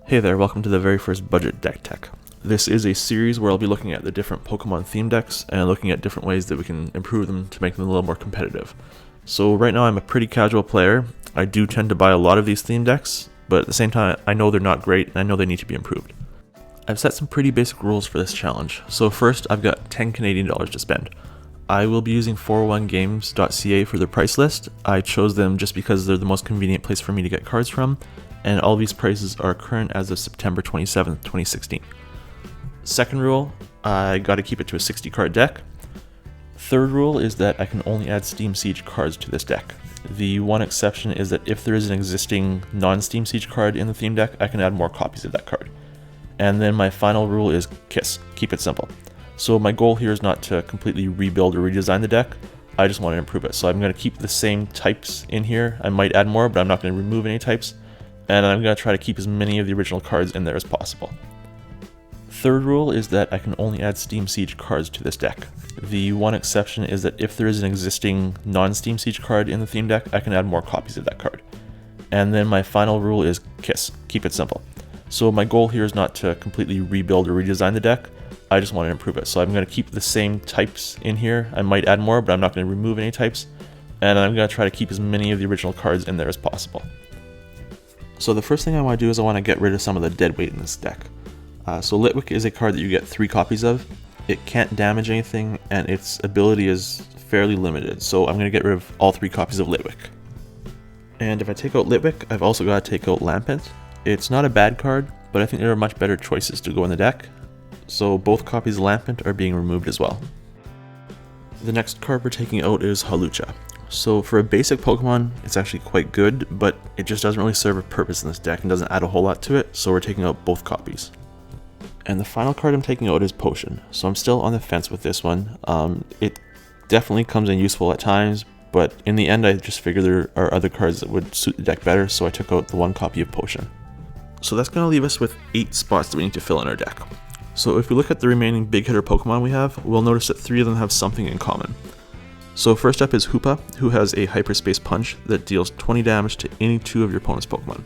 Hey there, welcome to the very first Budget Deck Tech. This is a series where I'll be looking at the different Pokemon theme decks and looking at different ways that we can improve them to make them a little more competitive. So right now I'm a pretty casual player. I do tend to buy a lot of these theme decks, but at the same time I know they're not great and I know they need to be improved. I've set some pretty basic rules for this challenge. So first, I've got 10 Canadian dollars to spend. I will be using 401games.ca for their price list. I chose them just because they're the most convenient place for me to get cards from, and all these prices are current as of September 27th, 2016. Second rule, I gotta keep it to a 60 card deck. Third rule is that I can only add Steam Siege cards to this deck. The one exception is that if there is an existing non-Steam Siege card in the theme deck, I can add more copies of that card. And then my final rule is KISS, keep it simple. So my goal here is not to completely rebuild or redesign the deck, I just want to improve it. So I'm going to keep the same types in here. I might add more, but I'm not going to remove any types. And I'm going to try to keep as many of the original cards in there as possible. Third rule is that I can only add Steam Siege cards to this deck. The one exception is that if there is an existing non-Steam Siege card in the theme deck, I can add more copies of that card. And then my final rule is KISS, keep it simple. So my goal here is not to completely rebuild or redesign the deck, I just want to improve it. So I'm going to keep the same types in here. I might add more, but I'm not going to remove any types. And I'm going to try to keep as many of the original cards in there as possible. So the first thing I want to do is I want to get rid of some of the dead weight in this deck. So Litwick is a card that you get 3 copies of. It can't damage anything, and its ability is fairly limited. So I'm going to get rid of all 3 copies of Litwick. And if I take out Litwick, I've also got to take out Lampent. It's not a bad card, but I think there are much better choices to go in the deck. So both copies of Lampent are being removed as well. The next card we're taking out is Hawlucha. So for a basic Pokemon, it's actually quite good, but it just doesn't really serve a purpose in this deck and doesn't add a whole lot to it, so we're taking out both copies. And the final card I'm taking out is Potion. So I'm still on the fence with this one. It definitely comes in useful at times, but in the end I just figured there are other cards that would suit the deck better, so I took out the 1 copy of Potion. So that's going to leave us with 8 spots that we need to fill in our deck. So if we look at the remaining big hitter Pokemon we have, we'll notice that 3 of them have something in common. So first up is Hoopa, who has a Hyperspace Punch that deals 20 damage to any 2 of your opponent's Pokemon.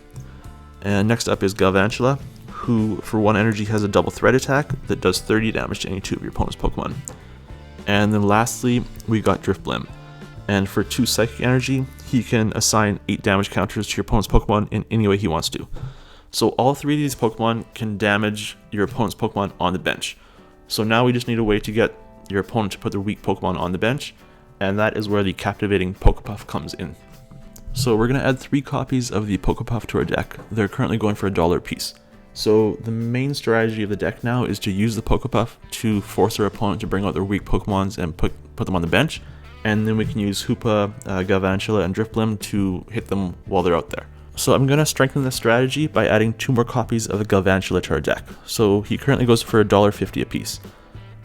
And next up is Galvantula, who for 1 energy has a double threat attack that does 30 damage to any 2 of your opponent's Pokemon. And then lastly, we got Drifblim. And for 2 Psychic Energy, he can assign 8 damage counters to your opponent's Pokemon in any way he wants to. So all 3 of these Pokemon can damage your opponent's Pokemon on the bench. So now we just need a way to get your opponent to put their weak Pokemon on the bench, and that is where the Captivating Pokepuff comes in. So we're going to add 3 copies of the Pokepuff to our deck. They're currently going for $1 a piece. So the main strategy of the deck now is to use the Pokepuff to force our opponent to bring out their weak Pokemons and put them on the bench, and then we can use Hoopa, Galvantula, and Drifblim to hit them while they're out there. So I'm going to strengthen this strategy by adding 2 more copies of the Galvantula to our deck. So he currently goes for $1.50 a piece.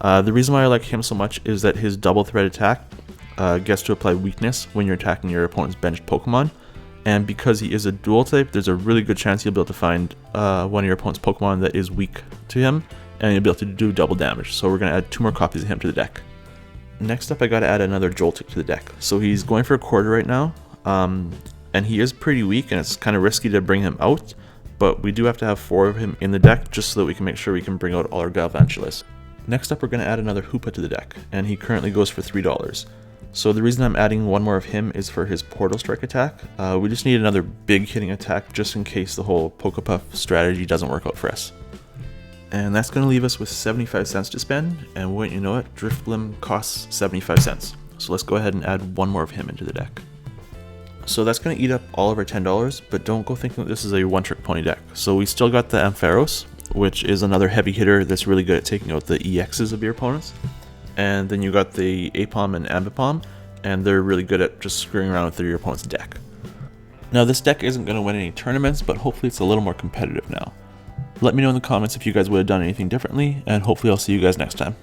The reason why I like him so much is that his double threat attack gets to apply weakness when you're attacking your opponent's benched Pokemon. And because he is a dual type, there's a really good chance you'll be able to find one of your opponent's Pokemon that is weak to him, and you'll be able to do double damage. So we're going to add 2 more copies of him to the deck. Next up, I got to add another Joltik to the deck. So he's going for a quarter right now. And he is pretty weak, and it's kind of risky to bring him out, but we do have to have 4 of him in the deck just so that we can make sure we can bring out all our Galvantulas. Next up, we're going to add another Hoopa to the deck, and he currently goes for $3. So the reason I'm adding 1 more of him is for his Portal Strike attack. We just need another big hitting attack just in case the whole Pokepuff strategy doesn't work out for us. And that's going to leave us with 75 cents to spend, and wouldn't you know it, Drifblim costs 75 cents. So let's go ahead and add 1 more of him into the deck. So that's going to eat up all of our $10, but don't go thinking that this is a one-trick pony deck. So we still got the Ampharos, which is another heavy hitter that's really good at taking out the EXs of your opponents. And then you got the Apom and Ambipom, and they're really good at just screwing around with your opponent's deck. Now this deck isn't going to win any tournaments, but hopefully it's a little more competitive now. Let me know in the comments if you guys would have done anything differently, and hopefully I'll see you guys next time.